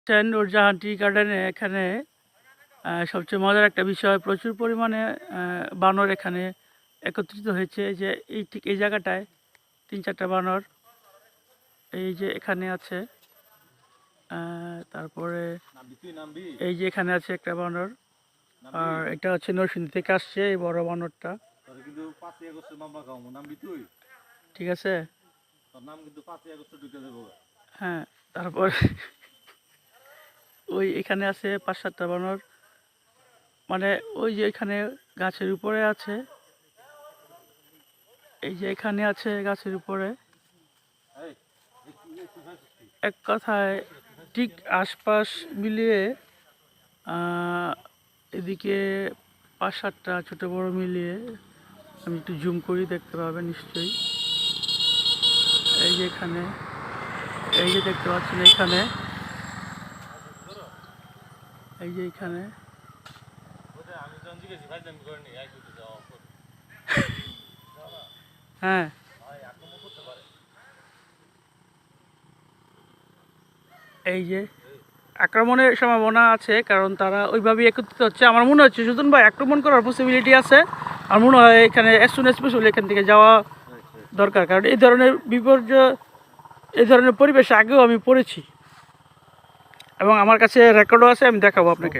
নূরজাহান টি গার্ডেনে এখানে সবচেয়ে মজার একটা বিষয়, প্রচুর পরিমাণে বানর এখানে একত্রিত হয়েছে। যে ঠিক এই জায়গাটায় 3-4টা বানর এই যে এখানে আছে। তারপরে এই যে এখানে আছে একটা বানর, আর এটা হচ্ছে নরসিংদী থেকে আসছে এই বড় বানরটা। ঠিক আছে, হ্যাঁ। তারপর ওই এখানে আছে 5-7টা বানর, মানে ওই যে এখানে গাছের উপরে আছে, এই যে এখানে আছে গাছের উপরে। এক কথায় ঠিক আশপাশ মিলিয়ে এদিকে 5-7টা ছোট বড় মিলিয়ে, আমি একটু জুম করি, দেখতে পাবেন নিশ্চয়ই। এই যে এখানে, এই যে দেখতে পাচ্ছেন এখানে, এই যে এখানে হ্যাঁ, এই যে আক্রমণের সম্ভাবনা আছে, কারণ তারা ওইভাবে একত্রিত হচ্ছে। আমার মনে হচ্ছে সুজন ভাই আক্রমণ করার পসিবিলিটি আছে। আমার মনে হয় এখানে স্পেশালি এখান থেকে যাওয়া দরকার, কারণ এই ধরনের বিপর্যয়, এই ধরনের পরিবেশে আগেও আমি পড়েছি এবং আমার কাছে রেকর্ডও আছে, আমি দেখাবো আপনাকে।